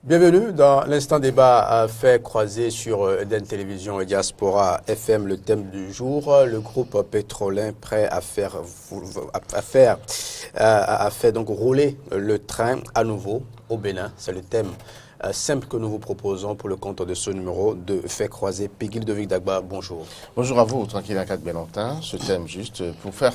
Bienvenue dans l'instant débat fait croiser sur Eden Télévision et Diaspora FM. Le thème du jour, le groupe pétrolin prêt à faire donc rouler le train à nouveau au Bénin. C'est le thème simple que nous vous proposons pour le compte de ce numéro de fait croiser. Peggy Ludovic Dagba, bonjour. Bonjour à vous, tranquille à 4 Bélentin. Ce thème juste pour faire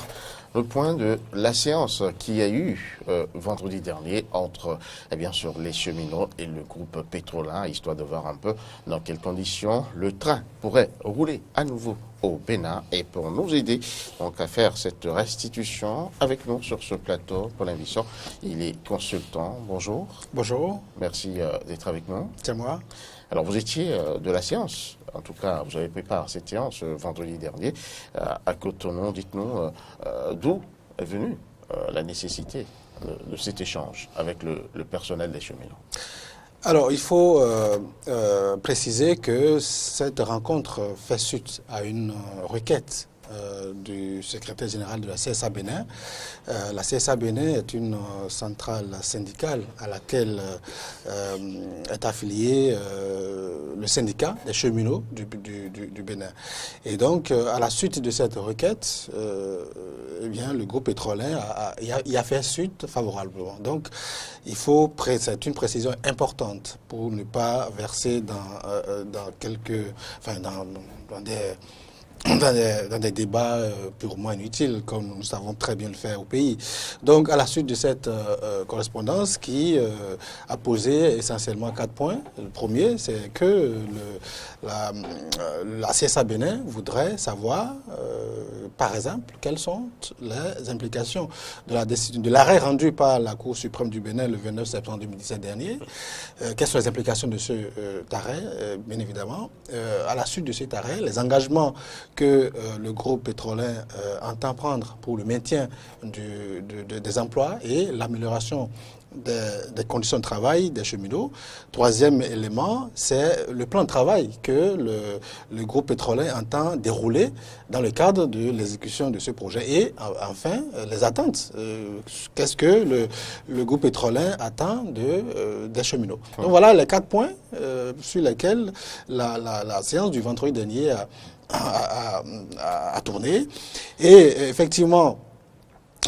le point de la séance qu'il y a eu vendredi dernier entre, bien sûr, les cheminots et le groupe pétrolin, histoire de voir un peu dans quelles conditions le train pourrait rouler à nouveau au Bénin. Et pour nous aider donc à faire cette restitution avec nous sur ce plateau, Paul Invisson, il est consultant. Bonjour. Bonjour. Merci d'être avec nous. C'est moi. Alors vous étiez de la séance, en tout cas vous avez préparé cette séance vendredi dernier à Cotonou. Dites-nous d'où est venue la nécessité de cet échange avec le personnel des cheminots. Alors il faut préciser que cette rencontre fait suite à une requête du secrétaire général de la CSA Bénin. La CSA Bénin est une centrale syndicale à laquelle est affilié le syndicat des cheminots du Bénin. Et donc, à la suite de cette requête, eh bien, le groupe pétrolin y a fait suite favorablement. Donc, c'est une précision importante pour ne pas verser dans des débats purement inutiles, comme nous savons très bien le faire au pays. Donc, à la suite de cette correspondance qui a posé essentiellement 4 points. Le premier, c'est que la CSA Bénin voudrait savoir, par exemple, quelles sont les implications de l'arrêt rendu par la Cour suprême du Bénin le 29 septembre 2017 dernier. Quelles sont les implications de cet arrêt, bien évidemment. À la suite de cet arrêt, les engagements que le groupe pétrolin entend prendre pour le maintien des emplois et l'amélioration des conditions de travail des cheminots. Troisième élément, c'est le plan de travail que le groupe pétrolin entend dérouler dans le cadre de l'exécution de ce projet. Et enfin, les attentes. Qu'est-ce que le groupe pétrolin attend des cheminots. Donc voilà les 4 points sur lesquels la séance du vendredi dernier a tourné. Et effectivement,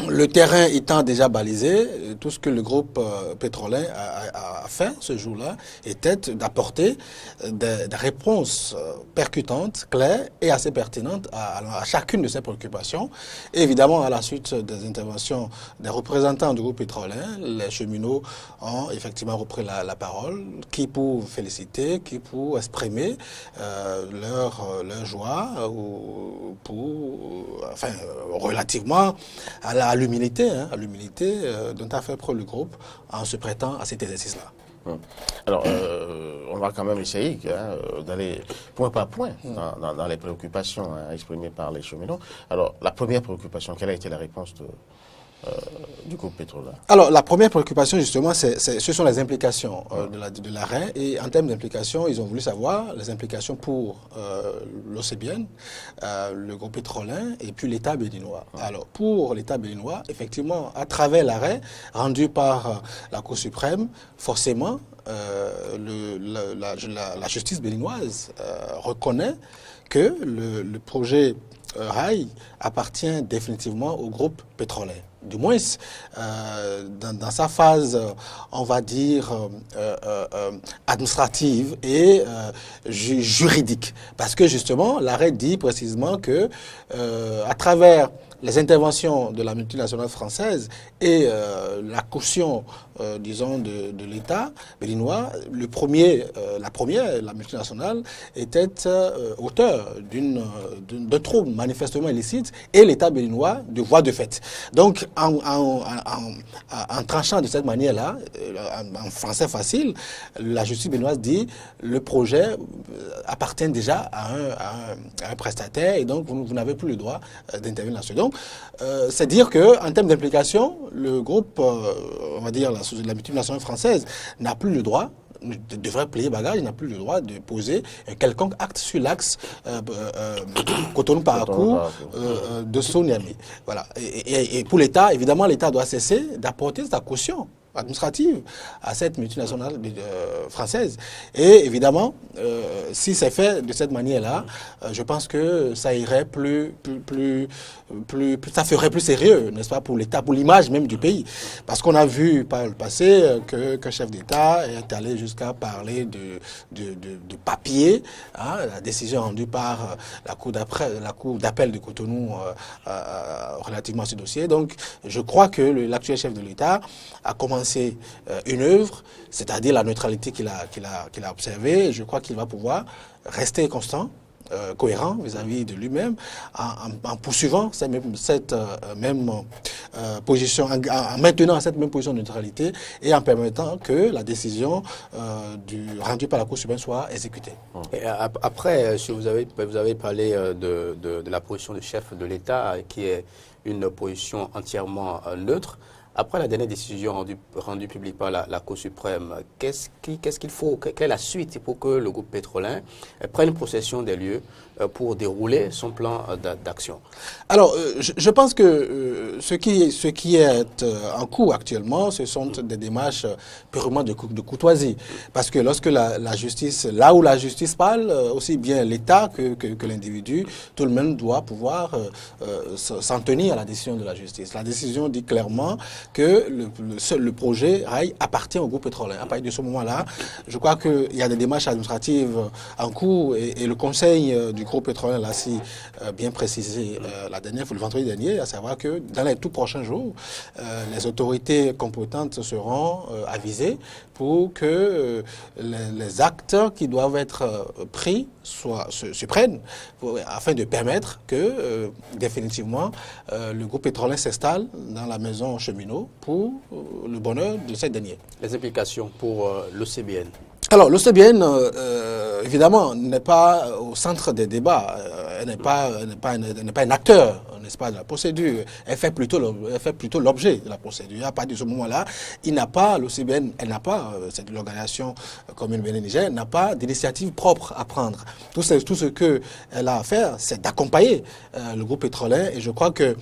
le terrain étant déjà balisé, tout ce que le groupe pétrolin a fait ce jour-là était d'apporter des réponses percutantes, claires et assez pertinentes à chacune de ces préoccupations. Et évidemment, à la suite des interventions des représentants du groupe pétrolin, les cheminots ont effectivement repris la parole, qui pour féliciter, qui pour exprimer leur joie, relativement à l'humilité dont a fait preuve le groupe en se prêtant à cet exercice-là. Alors, on va quand même essayer d'aller point par point dans les préoccupations exprimées par les cheminots. Alors, la première préoccupation, quelle a été la réponse du groupe pétrolin? Alors, la première préoccupation, justement, ce sont les implications de l'arrêt. Et en termes d'implications, ils ont voulu savoir les implications pour l'OCBN, le groupe pétrolin et puis l'État béninois. Alors, pour l'État béninois, effectivement, à travers l'arrêt rendu par la Cour suprême, forcément, la justice béninoise reconnaît que le projet rail appartient définitivement au groupe pétrolin. Du moins, dans sa phase, on va dire, administrative et juridique. Parce que justement, l'arrêt dit précisément que, à travers les interventions de la multinationale française et la caution, disons, de l'État béninois, la multinationale, était auteur d'un trouble manifestement illicite et l'État béninois de voie de fait. Donc, en tranchant de cette manière-là, en français facile, la justice béninoise dit le projet appartient déjà à un prestataire et donc vous n'avez plus le droit d'intervenir là-dessus. Donc, c'est dire qu'en termes d'implication, le groupe, on va dire la multinationale française, n'a plus le droit, devrait plier bagage, n'a plus le droit de poser quelconque acte sur l'axe Cotonou-Parakou de Soniami. Voilà. Et pour l'État, évidemment, l'État doit cesser d'apporter sa caution administrative à cette multinationale française. Et évidemment, si c'est fait de cette manière-là, je pense que ça irait ça ferait plus sérieux, n'est-ce pas, pour l'État, pour l'image même du pays. Parce qu'on a vu par le passé qu'un chef d'État est allé jusqu'à parler de papier, hein, la décision rendue par la Cour d'appel de Cotonou relativement à ce dossier. Donc, je crois que l'actuel chef de l'État a commencé une œuvre, c'est-à-dire la neutralité qu'il a observée. Je crois qu'il va pouvoir rester constant, cohérent vis-à-vis de lui-même, en poursuivant cette même position, en maintenant cette même position de neutralité et en permettant que la décision rendue par la Cour suprême soit exécutée. Et après, vous avez parlé de la position du chef de l'État, qui est une position entièrement neutre. Après la dernière décision rendue publique par la Cour suprême, qu'est-ce qu'il faut, quelle est la suite pour que le groupe pétrolin prenne possession des lieux pour dérouler son plan d'action? Alors, je pense que ce qui est en cours actuellement, ce sont des démarches purement de courtoisie. Parce que lorsque la justice, là où la justice parle, aussi bien l'État que l'individu, tout le monde doit pouvoir s'en tenir à la décision de la justice. La décision dit clairement que le projet RAI appartient au groupe pétrolier. À partir de ce moment-là, je crois qu'il y a des démarches administratives en cours et le conseil du groupe pétrolier l'a si bien précisé le vendredi dernier, à savoir que dans les tout prochains jours, les autorités compétentes seront avisées pour que les actes qui doivent être pris se prennent afin de permettre que définitivement le groupe pétrolier s'installe dans la maison cheminot pour le bonheur de ces derniers. Les implications pour l'OCBN? Alors, l'OCBN, évidemment, n'est pas au centre des débats. Elle n'est pas un acteur, n'est-ce pas, de la procédure. Elle fait plutôt l'objet de la procédure. À partir de ce moment-là, l'OCBN, elle n'a pas, c'est l'organisation commune Bénin-Niger, n'a pas d'initiative propre à prendre. Tout ce qu'elle a à faire, c'est d'accompagner le groupe pétrolier. Et je crois que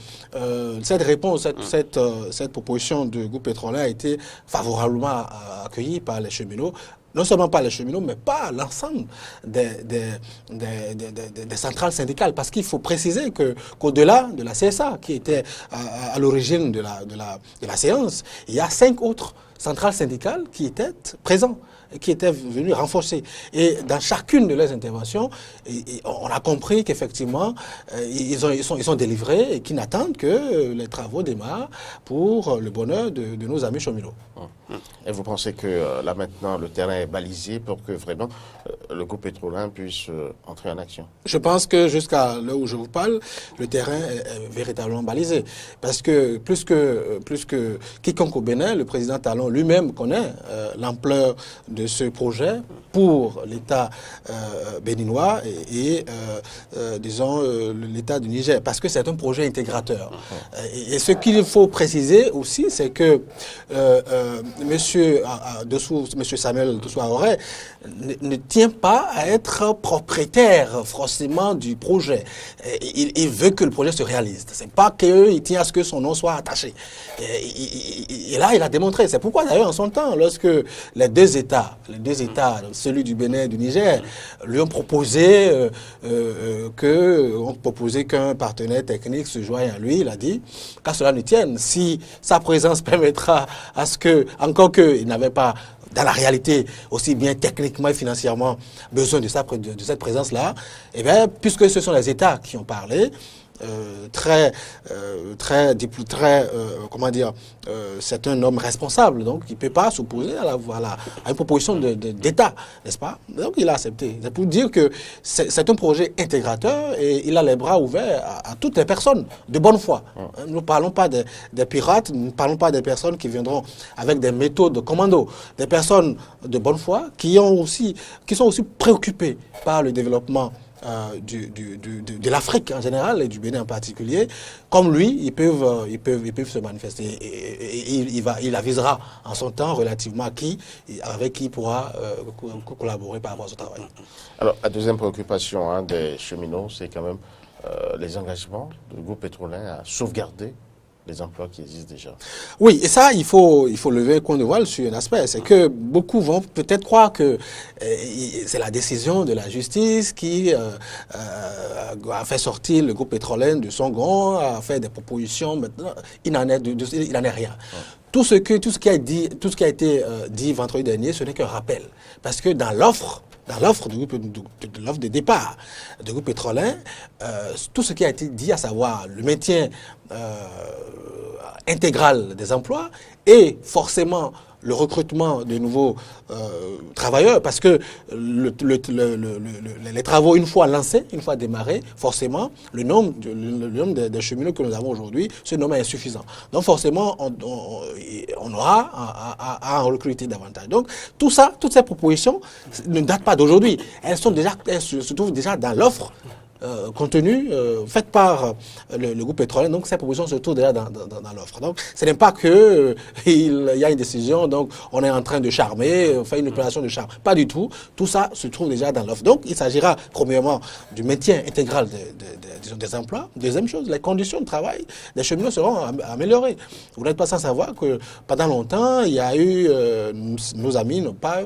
cette réponse, cette proposition du groupe pétrolier a été favorablement accueillie par les cheminots. Non seulement par les cheminots, mais par l'ensemble des centrales syndicales. Parce qu'il faut préciser qu'au-delà de la CSA, qui était à l'origine de la séance, il y a 5 autres centrales syndicales qui étaient présentes, qui étaient venues renforcer. Et dans chacune de leurs interventions, on a compris qu'effectivement, ils sont délivrés et qu'ils n'attendent que les travaux démarrent pour le bonheur de nos amis cheminots. Et vous pensez que là maintenant le terrain est balisé pour que vraiment le groupe pétrolier puisse entrer en action? Je pense que jusqu'à là où je vous parle, le terrain est véritablement balisé. Parce que plus que quiconque au Bénin, le président Talon lui-même connaît l'ampleur de ce projet pour l'État béninois et disons l'État du Niger. Parce que c'est un projet intégrateur. Et ce qu'il faut préciser aussi, c'est que Monsieur Samuel Dessous-Aoré ne tient pas à être propriétaire forcément du projet. Il veut que le projet se réalise. C'est pas qu'il tient à ce que son nom soit attaché. Et là, il a démontré. C'est pourquoi d'ailleurs en son temps, lorsque les deux États, celui du Bénin et du Niger, lui ont proposé qu'un partenaire technique se joigne à lui, il a dit qu'à cela ne tienne, si sa présence permettra à ce que, encore qu'il n'avait pas dans la réalité, aussi bien techniquement et financièrement, besoin de cette présence-là, eh bien, puisque ce sont les États qui ont parlé, c'est un homme responsable, donc il ne peut pas s'opposer à une proposition d'État, n'est-ce pas? Donc il a accepté. C'est pour dire que c'est un projet intégrateur et il a les bras ouverts à toutes les personnes de bonne foi. Nous ne parlons pas des pirates, nous ne parlons pas des personnes qui viendront avec des méthodes de commando, des personnes de bonne foi qui sont aussi préoccupées par le développement de l'Afrique en général et du Bénin en particulier. Comme lui, ils peuvent se manifester et il avisera en son temps relativement avec qui il pourra collaborer par rapport à ce travail. Alors, la deuxième préoccupation des cheminots, c'est quand même les engagements du groupe pétrolier à sauvegarder les emplois qui existent déjà. Oui, et ça, il faut lever un coin de voile sur un aspect. C'est que beaucoup vont peut-être croire que c'est la décision de la justice qui a fait sortir le groupe pétrolier de son gond, a fait des propositions. Maintenant, il n'en est rien. Tout ce qui a été dit vendredi dernier, ce n'est qu'un rappel. Parce que dans l'offre de l'offre de départ du groupe pétrolier, tout ce qui a été dit, à savoir le maintien intégral des emplois et forcément le recrutement de nouveaux travailleurs, parce que les travaux, une fois lancés, une fois démarrés, forcément, le nombre de cheminots que nous avons aujourd'hui, ce nombre est insuffisant. Donc forcément, on aura à en recruter davantage. Donc tout ça, toutes ces propositions ne datent pas d'aujourd'hui. Elles se trouvent déjà dans l'offre contenu faite par le groupe pétrolier. Donc ces propositions se trouvent déjà dans l'offre. Donc ce n'est pas que il y a une décision, donc on est en train de charmer, faire une opération de charme. Pas du tout. Tout ça se trouve déjà dans l'offre. Donc il s'agira premièrement du maintien intégral des emplois. Deuxième chose, les conditions de travail des cheminots seront améliorées. Vous n'êtes pas sans savoir que pendant longtemps, il y a eu nos amis n'ont pas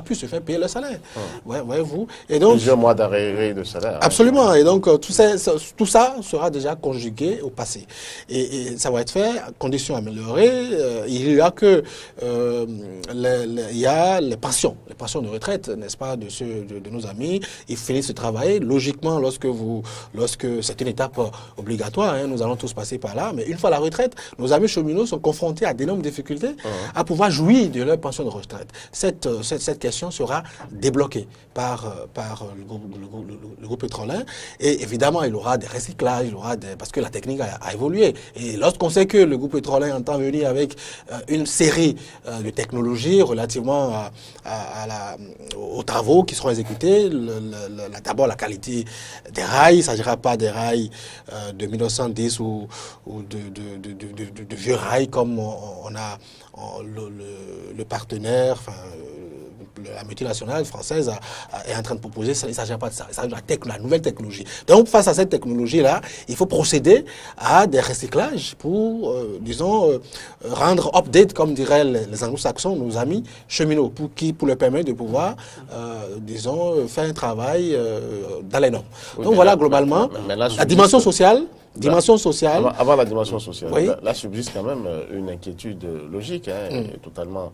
pu se faire payer leur salaire. Voyez-vous. Et donc plusieurs mois d'arrêt de salaire. Absolument. Et donc, tout ça sera déjà conjugué au passé. Et ça va être fait à conditions améliorées. Il y a il y a les pensions de retraite, n'est-ce pas, de nos amis. Ils finissent de travailler. Logiquement, lorsque c'est une étape obligatoire, hein, nous allons tous passer par là. Mais une fois la retraite, nos amis cheminots sont confrontés à d'énormes difficultés à pouvoir jouir de leur pension de retraite. Cette question sera débloquée par le groupe pétrolier. Et évidemment, il y aura des recyclages, parce que la technique a évolué. Et lorsqu'on sait que le groupe pétrolier entend venir avec une série de technologies relativement aux travaux qui seront exécutés, d'abord la qualité des rails, il ne s'agira pas des rails de 1910 ou de vieux rails comme on a le partenaire, la multinationale française est en train de proposer. Il ne s'agit pas de ça. Il s'agit de la nouvelle technologie. Donc, face à cette technologie-là, il faut procéder à des recyclages pour, rendre update, comme diraient les anglo-saxons, nos amis cheminots, pour leur permettre de pouvoir, faire un travail dans les normes. Oui, donc, voilà, globalement, la dimension sociale. Avant la dimension sociale, oui. Là subsiste quand même une inquiétude logique, totalement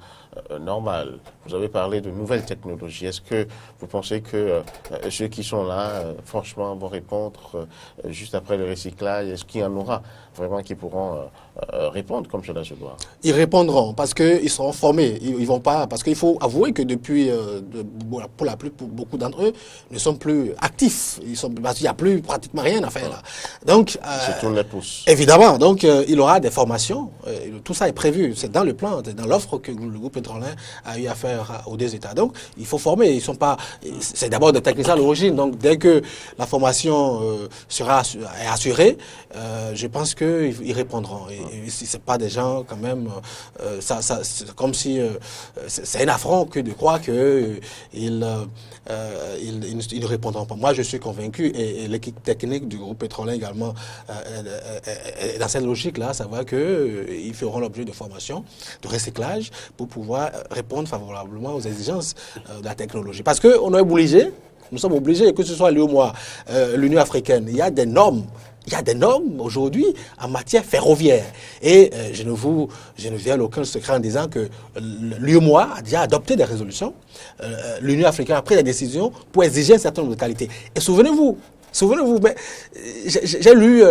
normale. Vous avez parlé de nouvelles technologies. Est-ce que vous pensez que ceux qui sont là, franchement, vont répondre juste après le recyclage? Est-ce qu'il y en aura vraiment qui pourront répondre comme cela se doit? Ils répondront parce qu'ils seront formés. Ils vont pas, parce qu'il faut avouer que depuis, pour beaucoup d'entre eux, ne sont plus actifs. Parce qu'il n'y a plus pratiquement rien à faire là. Donc, c'est tout les pouces. Évidemment. Donc, il y aura des formations. Tout ça est prévu. C'est dans le plan, dans l'offre que le groupe pétrolier a eu à faire aux deux États. Donc, il faut former. Ils sont pas. C'est d'abord des techniciens à l'origine. Donc, dès que la formation est assurée, je pense qu'ils répondront. Et c'est pas des gens quand même. C'est comme si c'est un affront que de croire que ils ne répondront pas. Moi, je suis convaincu, et l'équipe technique du groupe pétrolier également dans cette logique-là, savoir qu'ils feront l'objet de formation, de recyclage, pour pouvoir répondre favorablement aux exigences de la technologie. Parce qu'on est obligé, nous sommes obligés, que ce soit l'UEMOA, l'Union africaine, il y a des normes. Il y a des normes aujourd'hui en matière ferroviaire. Et je ne viens aucun secret en disant que l'UEMOA a déjà adopté des résolutions. L'Union africaine a pris des décisions pour exiger un certain nombre de qualités. Et souvenez-vous, mais j'ai lu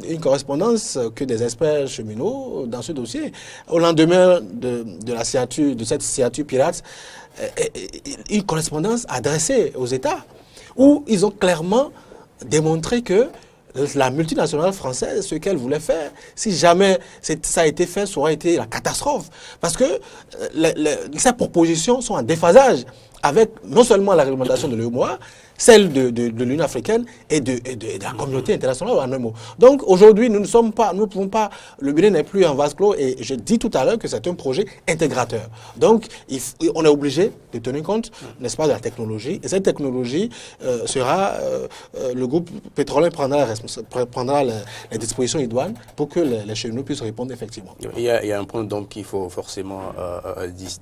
une correspondance que des experts cheminots dans ce dossier. Au lendemain de la signature, de cette signature pirate, une correspondance adressée aux États où ils ont clairement démontré que la multinationale française, ce qu'elle voulait faire, si jamais ça a été fait, ça aurait été la catastrophe. Parce que ces propositions sont en déphasage avec non seulement la réglementation de l'UEMOA, celle de l'Union africaine et de la communauté internationale en un mot. Donc aujourd'hui, nous ne pouvons pas, le Bénin n'est plus un vase clos et je dis tout à l'heure que c'est un projet intégrateur. Donc on est obligé de tenir compte, n'est-ce pas, de la technologie et cette technologie le groupe pétrolier prendra les dispositions idoines pour que les cheminots puissent répondre effectivement. Il y a un point donc qu'il faut forcément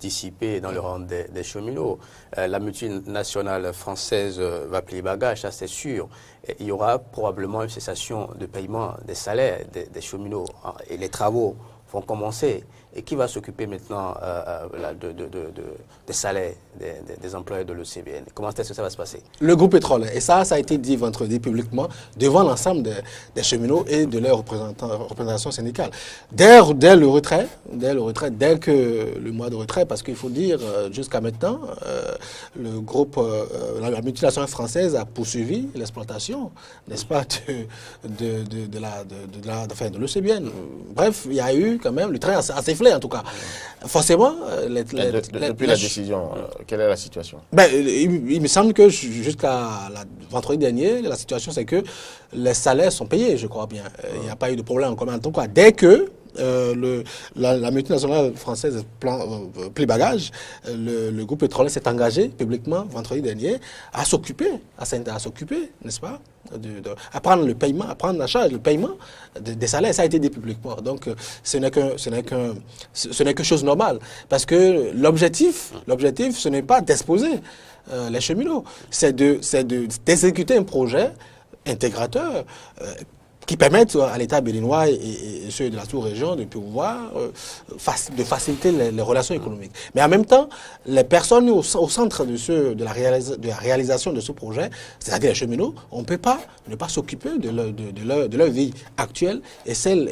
dissiper dans le rang des cheminots. La multinationale française va plier bagage, ça c'est sûr. Et il y aura probablement une cessation de paiement des salaires des cheminots et les travaux vont commencer. Et qui va s'occuper maintenant des salaires des employés de l'ECBN? Comment est-ce que ça va se passer? Le groupe pétrolier. Et ça a été dit vendredi publiquement devant l'ensemble des cheminots et de leurs représentations syndicales. Dès le retrait, dès que le mois de retrait, parce qu'il faut dire, jusqu'à maintenant, le groupe, la multinationale française a poursuivi l'exploitation, n'est-ce pas, de l'ECBN. Bref, il y a eu quand même, le train a sifflé en tout cas. Forcément, depuis la décision, quelle est la situation? Il me semble que jusqu'à vendredi dernier, la situation c'est que les salaires sont payés, je crois bien. Il n'y a pas eu de problème en commun. En tout cas, dès que la multinationale française plie bagage, le groupe pétrolier s'est engagé publiquement vendredi dernier à s'occuper, n'est-ce pas, à prendre le paiement, à prendre en charge le paiement des salaires. Ça a été dit publiquement. Donc ce n'est que chose normale. Parce que l'objectif, ce n'est pas d'exposer les cheminots, c'est d'exécuter un projet intégrateur qui permettent à l'État béninois et ceux de la sous-région de pouvoir de faciliter les relations économiques. Mais en même temps, les personnes au centre de la réalisation de ce projet, c'est-à-dire les cheminots, on ne peut pas ne pas s'occuper de leur vie actuelle et celle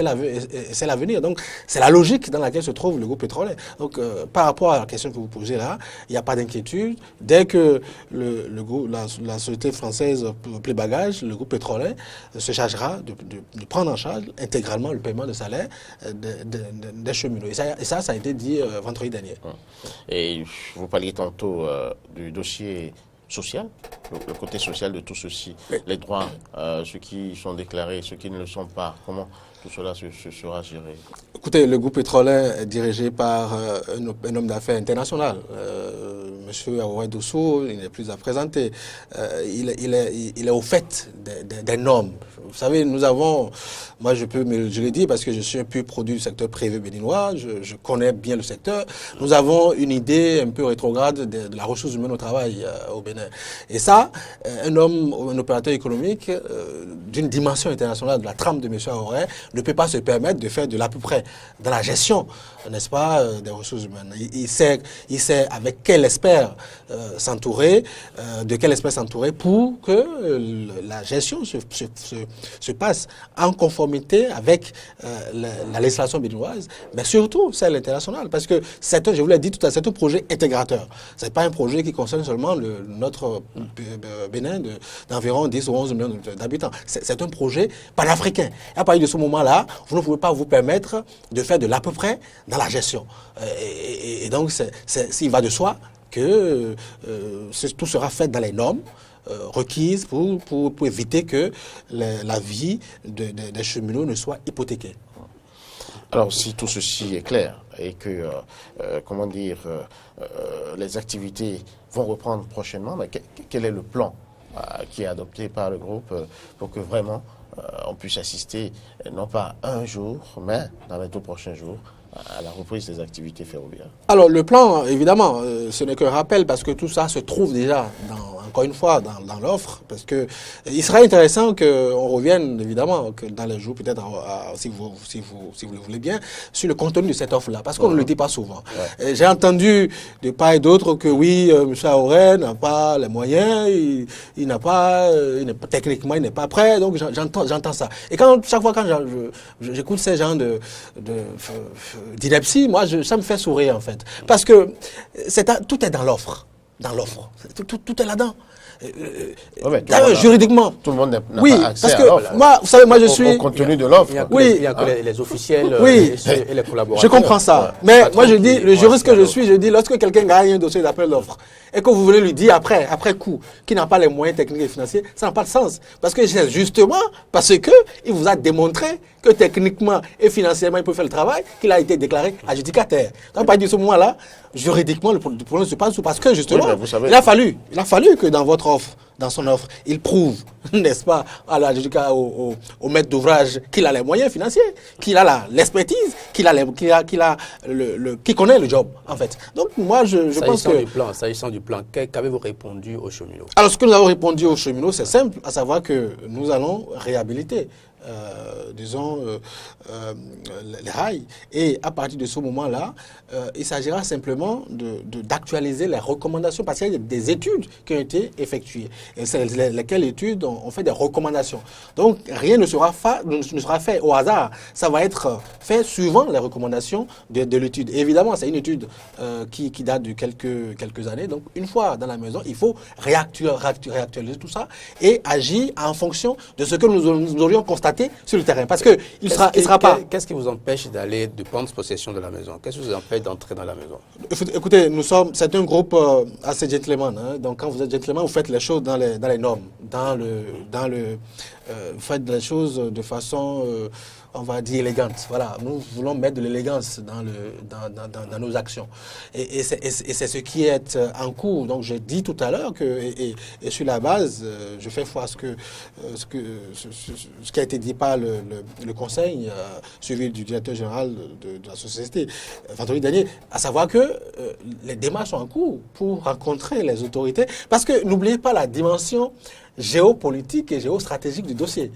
à venir. Donc, c'est la logique dans laquelle se trouve le groupe pétrolier. Donc, par rapport à la question que vous posez là, il n'y a pas d'inquiétude. Dès que la société française plie bagage, le groupe pétrolier se charge de prendre en charge intégralement le paiement de salaire des cheminots. Et ça a été dit vendredi dernier. Et vous parliez tantôt du dossier social, le côté social de tout ceci, oui. Les droits, ceux qui sont déclarés, ceux qui ne le sont pas, comment tout cela sera géré? Écoutez, le groupe pétrolier est dirigé par un homme d'affaires international. Monsieur Aoué Doussou, il n'est plus à présenter. Il est au fait des normes. Vous savez, nous avons, moi je l'ai dit parce que je suis un pur produit du secteur privé béninois, je connais bien le secteur. Nous avons une idée un peu rétrograde de la ressource humaine au travail au Bénin. Et ça, un opérateur économique d'une dimension internationale de la trame de M. Aoué ne peut pas se permettre de faire de l'à peu près dans la gestion, n'est-ce pas, des ressources humaines. Il sait avec quel expert s'entourer, de quel expert s'entourer pour que la gestion se passe en conformité avec la législation béninoise, mais surtout celle internationale. Parce que je vous l'ai dit tout à l'heure, c'est un projet intégrateur. Ce n'est pas un projet qui concerne seulement notre Bénin d'environ 10 ou 11 millions d'habitants. C'est un projet panafricain. Et à partir de ce moment-là, vous ne pouvez pas vous permettre de faire de l'à peu près dans la gestion. Et donc, s'il va de soi que tout sera fait dans les normes requises pour éviter que la vie des cheminots ne soit hypothéquée. Alors, si tout ceci est clair et que, les activités vont reprendre prochainement, mais quel est le plan qui est adopté par le groupe pour que vraiment on puisse assister, non pas un jour, mais dans les 2 prochains jours, à la reprise des activités ferroviaires? Alors, le plan, évidemment, ce n'est qu'un rappel parce que tout ça se trouve déjà, encore une fois, dans l'offre. Parce que il serait intéressant qu'on revienne, évidemment, que dans les jours, peut-être, si vous le voulez bien, sur le contenu de cette offre-là. Parce qu'on ne le dit pas souvent. Ouais. J'ai entendu de part et d'autre que oui, M. Aoué n'a pas les moyens, il n'a pas, techniquement, il n'est pas prêt. Donc, j'entends ça. Et chaque fois quand j'écoute ces gens d'ineptie, moi, ça me fait sourire, en fait. Parce que tout est dans l'offre. dans l'offre. Tout est là-dedans. D'ailleurs, juridiquement. Tout le monde n'a oui, pas accès parce à que l'offre. moi, vous savez, moi je suis... Au contenu de l'offre. Il y a que les officiels oui, et les collaborateurs. Je comprends ça. Mais moi je dis, le juriste que je suis, je dis, lorsque quelqu'un gagne un dossier d'appel d'offre et que vous venez lui dire après coup, qu'il n'a pas les moyens techniques et financiers, ça n'a pas de sens. Parce que c'est justement parce qu'il vous a démontré que techniquement et financièrement, il peut faire le travail, qu'il a été déclaré adjudicataire. Donc, à partir de ce moment-là, juridiquement, le problème se passe parce que justement, vous savez, il a fallu que dans votre offre, dans son offre, il prouve, n'est-ce pas, à l'adjudicat, au maître d'ouvrage, qu'il a les moyens financiers, qu'il a l'expertise, qu'il connaît le job, en fait. Donc, moi, je pense que... S'agissant du plan, qu'avez-vous répondu aux cheminots? Alors, ce que nous avons répondu aux cheminots, c'est simple, à savoir que nous allons réhabiliter, les rails. Et à partir de ce moment-là, il s'agira simplement d'actualiser les recommandations, parce qu'il y a des études qui ont été effectuées. Et c'est lesquelles études ont fait des recommandations. Donc, rien ne sera fait au hasard. Ça va être fait suivant les recommandations de l'étude. Évidemment, c'est une étude qui date de quelques années. Donc, une fois dans la maison, il faut réactualiser tout ça et agir en fonction de ce que nous aurions constaté sur le terrain. Parce qu'il ne sera pas... Qu'est-ce qui vous empêche de prendre possession de la maison? Qu'est-ce qui vous empêche d'entrer dans la maison? Écoutez, c'est un groupe assez gentleman. Hein. Donc, quand vous êtes gentleman, vous faites les choses dans les normes. Vous faites les choses de façon... on va dire élégante. Voilà, nous voulons mettre de l'élégance dans nos actions. Et c'est ce qui est en cours. Donc, j'ai dit tout à l'heure que, et sur la base, je fais foi à ce qui a été dit par le conseil, suivi du directeur général de la société, vendredi dernier, à savoir que les démarches sont en cours pour rencontrer les autorités. Parce que n'oubliez pas la dimension géopolitique et géostratégique du dossier.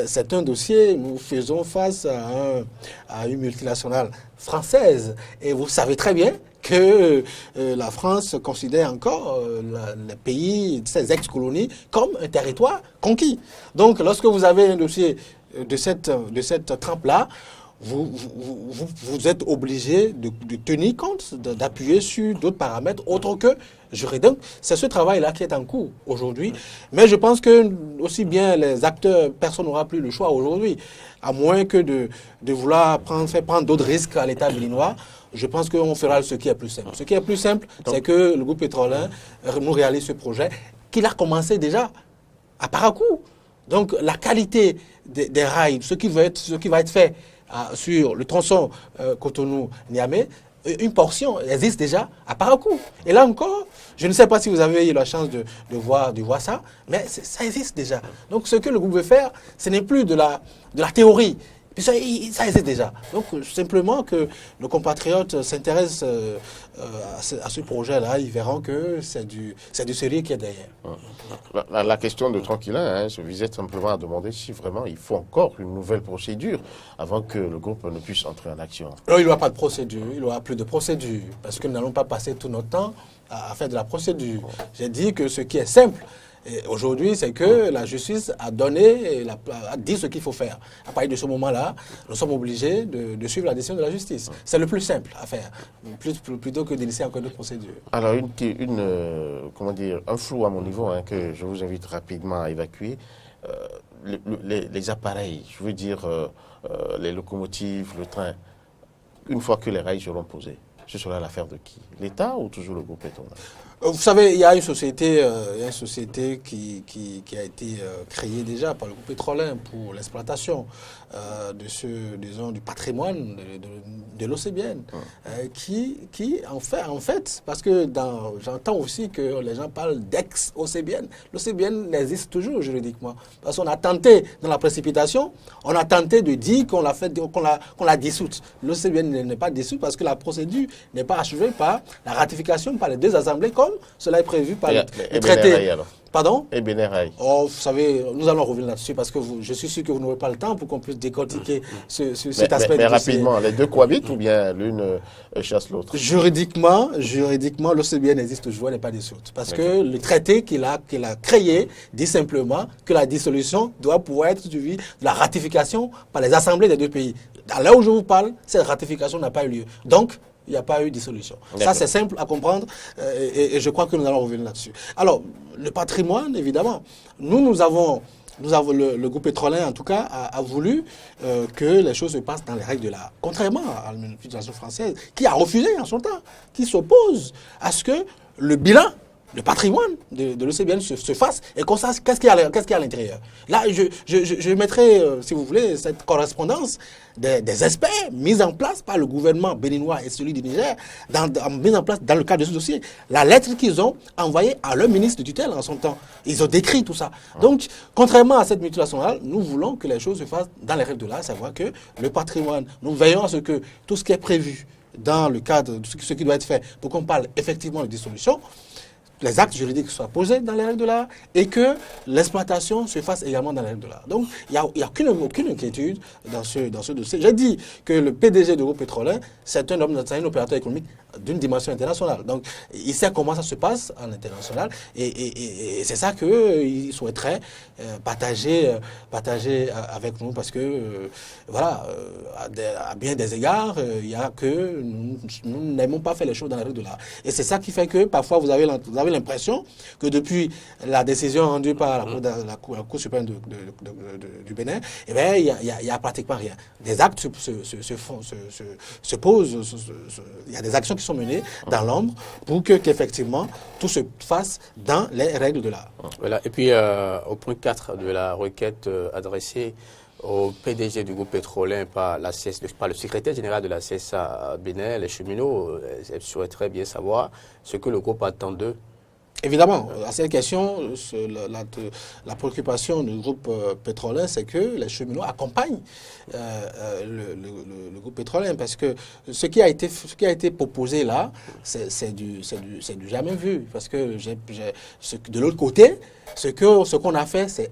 C'est un dossier, nous faisons face à une multinationale française. Et vous savez très bien que la France considère encore les pays, ces ex-colonies, comme un territoire conquis. Donc, lorsque vous avez un dossier de cette trempe-là, vous êtes obligé de tenir compte, d'appuyer sur d'autres paramètres autres que juridiques. Donc, c'est ce travail-là qui est en cours aujourd'hui. Mais je pense que, aussi bien les acteurs, personne n'aura plus le choix aujourd'hui, à moins que de vouloir faire prendre d'autres risques à l'État béninois. Je pense qu'on fera ce qui est plus simple. Ce qui est plus simple, c'est que le groupe pétrolin nous réalise ce projet qu'il a commencé déjà à Parakou. Donc, la qualité des rails, ce qui va être fait sur le tronçon Cotonou-Niamey, une portion existe déjà à Parakou. Et là encore, je ne sais pas si vous avez eu la chance de voir ça, mais ça existe déjà. Donc ce que le groupe veut faire, ce n'est plus de la théorie. Puis ça existe déjà. Donc simplement que nos compatriotes s'intéressent à ce projet-là, ils verront que c'est du sérieux qui est derrière. La question de Tranquillin, je visais simplement à demander si vraiment il faut encore une nouvelle procédure avant que le groupe ne puisse entrer en action. Non, il n'y aura pas de procédure, il n'y aura plus de procédure, parce que nous n'allons pas passer tout notre temps à faire de la procédure. J'ai dit que ce qui est simple, aujourd'hui, c'est que la justice a dit ce qu'il faut faire. À partir de ce moment-là, nous sommes obligés de suivre la décision de la justice. C'est le plus simple à faire, plutôt que d'initier encore une procédure. Alors, un flou à mon niveau que je vous invite rapidement à évacuer. Les appareils, je veux dire les locomotives, le train, une fois que les rails seront posés, ce sera l'affaire de qui? L'État ou toujours le groupe pétrolier? Vous savez, il y a une société, qui a été créée déjà par le groupe pétrolin pour l'exploitation du patrimoine de l'Océbienne, qui en fait, parce que j'entends aussi que les gens parlent d'ex-Océbienne. L'Océbienne existe toujours juridiquement. Parce qu'on a tenté, dans la précipitation, on a tenté de dire qu'on l'a dissoute. L'Océbienne n'est pas dissoute parce que la procédure n'est pas achevée par la ratification par les deux assemblées, comme cela est prévu par le traité. Pardon? Et Bénérail. Oh, vous savez, nous allons revenir là-dessus parce que je suis sûr que vous n'aurez pas le temps pour qu'on puisse décortiquer cet aspect. Mais rapidement, les deux cohabitent ou bien l'une chasse l'autre? Juridiquement, l'OCBN existe toujours, elle n'est pas dissoute. Parce que le traité qu'il a créé dit simplement que la dissolution doit pouvoir être suivie de la ratification par les assemblées des deux pays. À l'heure où je vous parle, cette ratification n'a pas eu lieu. Donc, il n'y a pas eu de dissolution. Ça, c'est simple à comprendre et je crois que nous allons revenir là-dessus. Alors, le patrimoine, évidemment, nous avons le groupe pétrolier, en tout cas, a voulu que les choses se passent dans les règles de l'art. Contrairement à l'administration française, qui a refusé en son temps, qui s'oppose à ce que le bilan, le patrimoine de l'OCBN se fasse et qu'on sache qu'est-ce qu'il y a à l'intérieur. Là, je mettrai, si vous voulez, cette correspondance des experts mis en place par le gouvernement béninois et celui du Niger, mis en place dans le cadre de ce dossier. La lettre qu'ils ont envoyée à leur ministre de tutelle en son temps. Ils ont décrit tout ça. Donc, contrairement à cette multinationale, nous voulons que les choses se fassent dans les règles de l'art, savoir que le patrimoine, nous veillons à ce que tout ce qui est prévu dans le cadre de ce qui doit être fait pour qu'on parle effectivement de dissolution, les actes juridiques soient posés dans les règles de l'art et que l'exploitation se fasse également dans les règles de l'art. Donc, il n'y a aucune inquiétude dans ce dossier. J'ai dit que le PDG du groupe pétrolier, c'est un opérateur économique d'une dimension internationale. Donc, il sait comment ça se passe en international et c'est ça qu'il souhaiterait partager avec nous parce que, voilà, à bien des égards, il y a que nous n'aimons pas faire les choses dans les règles de l'art. Et c'est ça qui fait que parfois vous avez l'impression que depuis la décision rendue par la Cour suprême du Bénin, eh bien, il y a pratiquement rien. Des actes se posent, il y a des actions qui sont menées dans l'ombre pour qu'effectivement tout se fasse dans les règles de l'art. Voilà. Et puis au point 4 de la requête adressée au PDG du groupe pétrolier par le secrétaire général de la CSA Bénin, les cheminots, elle souhaiterait bien savoir ce que le groupe attend d'eux. Évidemment, à cette question, la préoccupation du groupe pétrolier, c'est que les cheminots accompagnent le groupe pétrolier, parce que ce qui a été proposé là, c'est du jamais vu, parce que de l'autre côté, ce qu'on a fait, c'est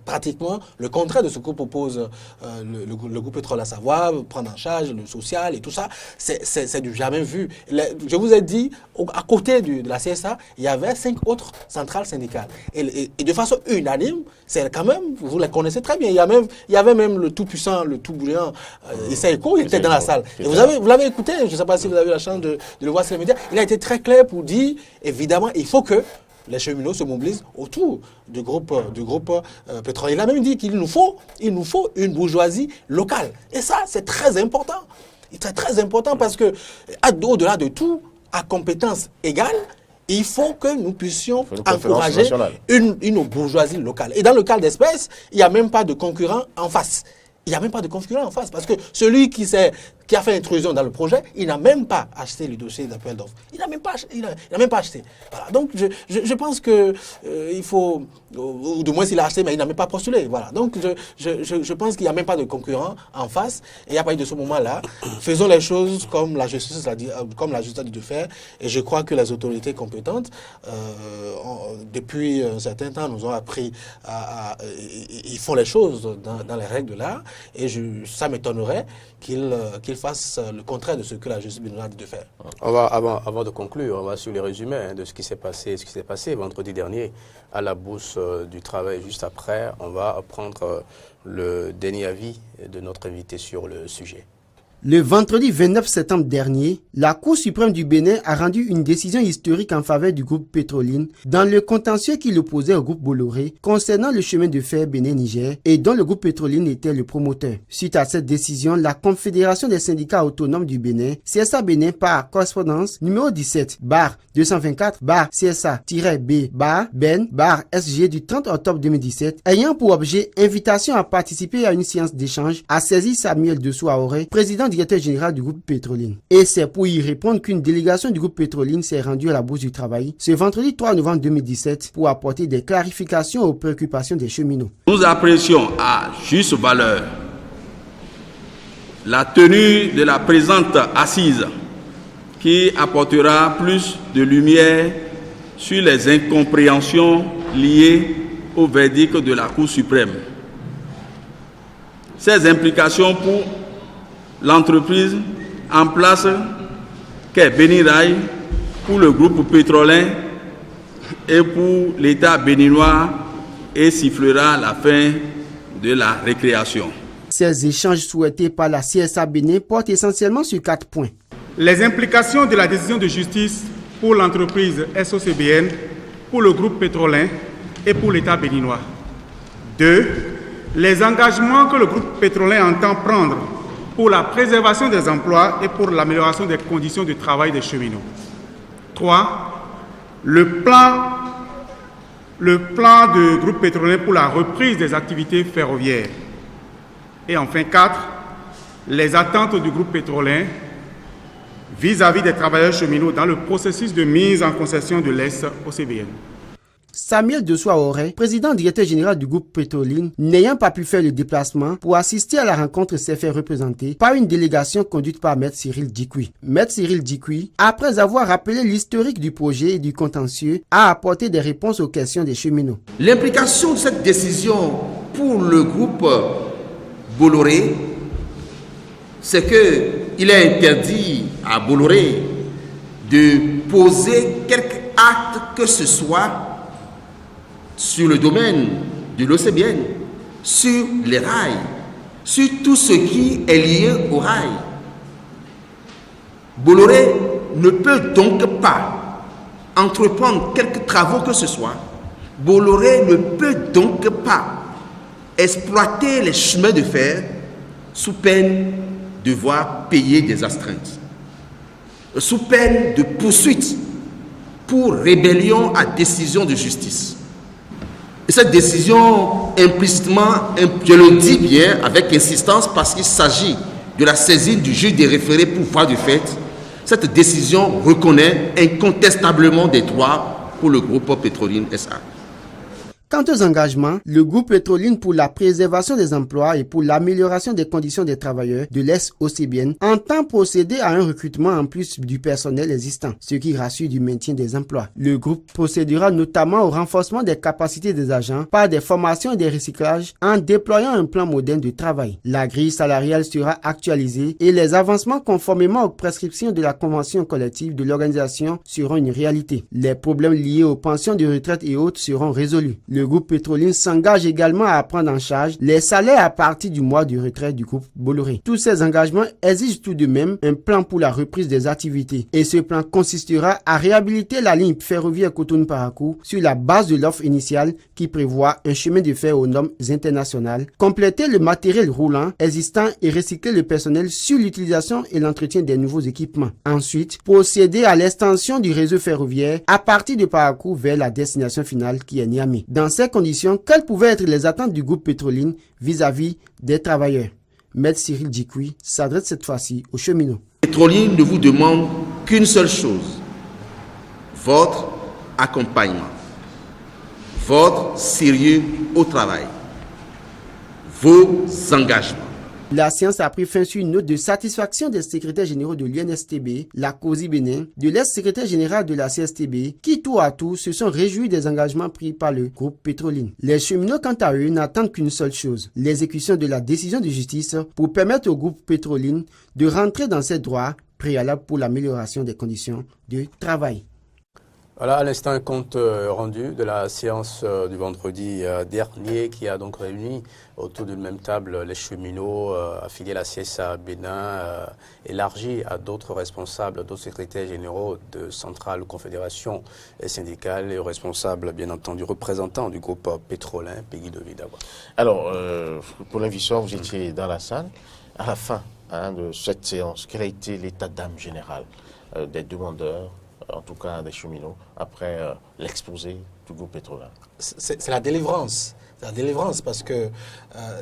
pratiquement le contraire de ce que propose le groupe pétrolier, à savoir prendre en charge le social et tout ça, c'est du jamais vu. Je vous ai dit, à côté de la CSA, il y avait 5 autres centrales syndicales. Et de façon unanime, c'est quand même, vous les connaissez très bien, il y avait même le tout-puissant, le tout-brillant Issa Eko, il était dans la salle. Et vous l'avez écouté, je ne sais pas si vous avez eu la chance de le voir sur les médias, il a été très clair pour dire, évidemment, il faut que les cheminots se mobilisent autour du groupe pétrolier. Il a même dit qu'il nous faut une bourgeoisie locale. Et ça, c'est très important. C'est très important parce que, au-delà de tout, à compétence égale, il faut que nous puissions encourager une bourgeoisie locale. Et dans le cas d'espèce, il n'y a même pas de concurrent en face. Il n'y a même pas de concurrent en face parce que celui qui a fait intrusion dans le projet, il n'a même pas acheté le dossier d'appel d'offres. Il n'a même pas acheté. Voilà. Donc, je pense que il faut, ou du moins s'il a acheté, mais il n'a même pas postulé. Voilà. Donc, je pense qu'il n'y a même pas de concurrent en face. Et à partir de ce moment-là, faisons les choses comme la justice a dit de faire. Et je crois que les autorités compétentes, depuis un certain temps, nous ont appris ils font les choses dans les règles de l'art. Et ça m'étonnerait qu'ils fassent le contraire de ce que la justice béninoise a dit de faire. Avant de conclure, on va sur les résumés de ce qui s'est passé vendredi dernier à la Bourse du Travail. Juste après, on va prendre le dernier avis de notre invité sur le sujet. Le vendredi 29 septembre dernier, la Cour suprême du Bénin a rendu une décision historique en faveur du groupe Pétroline dans le contentieux qui l'opposait au groupe Bolloré concernant le chemin de fer Bénin-Niger et dont le groupe Pétroline était le promoteur. Suite à cette décision, la Confédération des syndicats autonomes du Bénin, CSA Bénin par correspondance numéro 17/224/CSA-B/Ben/SG du 30 octobre 2017, ayant pour objet invitation à participer à une séance d'échange, a saisi Samuel Dessou-Aoré, président directeur général du groupe Pétroline. Et c'est pour y répondre qu'une délégation du groupe Pétroline s'est rendue à la Bourse du Travail ce vendredi 3 novembre 2017 pour apporter des clarifications aux préoccupations des cheminots. Nous apprécions à juste valeur la tenue de la présente assise qui apportera plus de lumière sur les incompréhensions liées au verdict de la Cour suprême. Ces implications pour l'entreprise en place qu'est Bénirail, pour le groupe pétrolier et pour l'État béninois, et sifflera la fin de la récréation. Ces échanges souhaités par la CSA Bénin portent essentiellement sur 4 points. les implications de la décision de justice pour l'entreprise SOCBN, pour le groupe pétrolin et pour l'État béninois. 2. Les engagements que le groupe pétrolin entend prendre pour la préservation des emplois et pour l'amélioration des conditions de travail des cheminots. 3. Le plan du groupe pétrolin pour la reprise des activités ferroviaires. Et enfin 4. Les attentes du groupe pétrolin vis-à-vis des travailleurs cheminots dans le processus de mise en concession de l'ES au CBN. Samuel Desois-Auray, président directeur général du groupe Petroline, n'ayant pas pu faire le déplacement pour assister à la rencontre, s'est fait représenter par une délégation conduite par Maître Cyril Dikwi. Maître Cyril Dikwi, après avoir rappelé l'historique du projet et du contentieux, a apporté des réponses aux questions des cheminots. L'implication de cette décision pour le groupe Bolloré, c'est qu'il est interdit à Bolloré de poser quelque acte que ce soit sur le domaine de l'OCBN, sur les rails, sur tout ce qui est lié au rail. Bolloré ne peut donc pas entreprendre quelques travaux que ce soit. Bolloré ne peut donc pas exploiter les chemins de fer sous peine de devoir payer des astreintes, sous peine de poursuite pour rébellion à décision de justice. Et cette décision, implicitement, je le dis bien avec insistance parce qu'il s'agit de la saisine du juge des référés pour voie de fait, cette décision reconnaît incontestablement des droits pour le groupe Petroline SA. Quant aux engagements, le groupe Petroline pour la préservation des emplois et pour l'amélioration des conditions des travailleurs de l'ES-OCBN entend procéder à un recrutement en plus du personnel existant, ce qui rassure du maintien des emplois. Le groupe procédera notamment au renforcement des capacités des agents par des formations et des recyclages en déployant un plan moderne de travail. La grille salariale sera actualisée et les avancements conformément aux prescriptions de la convention collective de l'organisation seront une réalité. Les problèmes liés aux pensions de retraite et autres seront résolus. Le groupe Petroline s'engage également à prendre en charge les salaires à partir du mois de retraite du groupe Bolloré. Tous ces engagements exigent tout de même un plan pour la reprise des activités et ce plan consistera à réhabiliter la ligne ferroviaire Cotonou-Parakou sur la base de l'offre initiale qui prévoit un chemin de fer aux normes internationales, compléter le matériel roulant existant et recycler le personnel sur l'utilisation et l'entretien des nouveaux équipements. Ensuite, procéder à l'extension du réseau ferroviaire à partir de Parakou vers la destination finale qui est Niamey. Dans ces conditions, quelles pouvaient être les attentes du groupe Petroline vis-à-vis des travailleurs? Maître Cyril Dikwi s'adresse cette fois-ci aux cheminots. Petroline ne vous demande qu'une seule chose, votre accompagnement, votre sérieux au travail, vos engagements. La séance a pris fin sur une note de satisfaction des secrétaires généraux de l'UNSTB, la COSI Bénin, de l'ex-secrétaire général de la CSTB, qui tour à tour se sont réjouis des engagements pris par le groupe Petroline. Les cheminots, quant à eux, n'attendent qu'une seule chose, l'exécution de la décision de justice pour permettre au groupe Petroline de rentrer dans ses droits préalables pour l'amélioration des conditions de travail. Voilà, à l'instant, un compte rendu de la séance du vendredi dernier qui a donc réuni autour d'une même table les cheminots affiliés à la CSA Bénin, élargi à d'autres responsables, d'autres secrétaires généraux de centrales, confédérations et syndicales et aux responsables, bien entendu, représentants du groupe Petrolin, Peggy de Vidawa. Alors, pour l'invisseur, vous étiez dans la salle. À la fin de cette séance, quel a été l'état d'âme général des demandeurs, en tout cas des cheminots, après l'exposé du groupe Petrolin? C'est la délivrance. C'est la délivrance parce que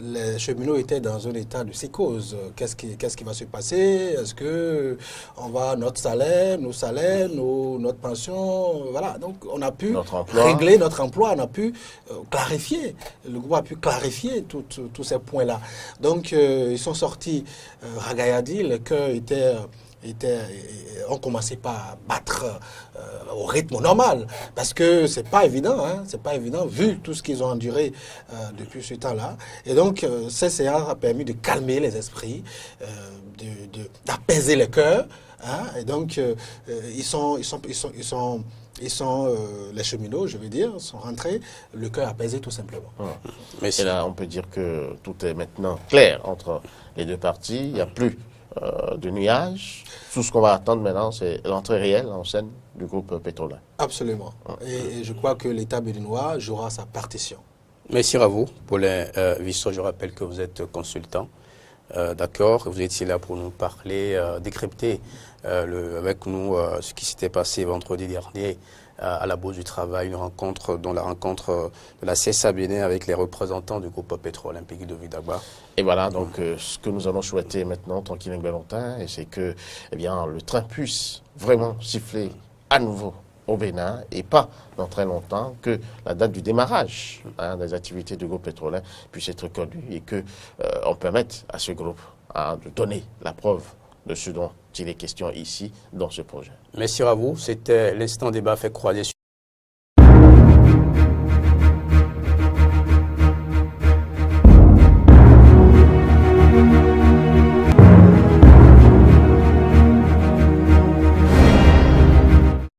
les cheminots étaient dans un état de psychose. Qu'est-ce qui va se passer? Est-ce que on va notre salaire, nos salaires, notre pension, voilà. Donc on a pu régler notre emploi, on a pu clarifier. Le groupe a pu clarifier tous ces points-là. Donc ils sont sortis ragailladis, le cœur était on commençait pas à battre au rythme normal parce que c'est pas évident, c'est pas évident vu tout ce qu'ils ont enduré depuis ce temps-là. Et donc cette séance a permis de calmer les esprits, d'apaiser les cœurs. Et donc les cheminots, je veux dire, sont rentrés, le cœur apaisé tout simplement. Mais là, on peut dire que tout est maintenant clair entre les deux parties. Il n'y a plus de nuages. Tout ce qu'on va attendre maintenant, c'est l'entrée réelle en scène du groupe pétrolin. Absolument. Et je crois que l'État béninois jouera sa partition. Merci à vous, Paulin Vissot. Je rappelle que vous êtes consultant. D'accord, vous étiez là pour nous parler, décrypter avec nous ce qui s'était passé vendredi dernier à la Bourse du Travail, une rencontre, dont la rencontre de la CSA Bénin avec les représentants du groupe Pétro-Olympique de Villeurbanne. Et voilà, donc ce que nous allons souhaiter maintenant, tranquille et longtemps, c'est que le train puisse vraiment siffler à nouveau au Bénin et pas dans très longtemps, que la date du démarrage des activités du groupe pétrolin puisse être connue et que on permette à ce groupe de donner la preuve de ce dont il est question ici dans ce projet. Merci à vous. C'était l'instant débat fait croiser.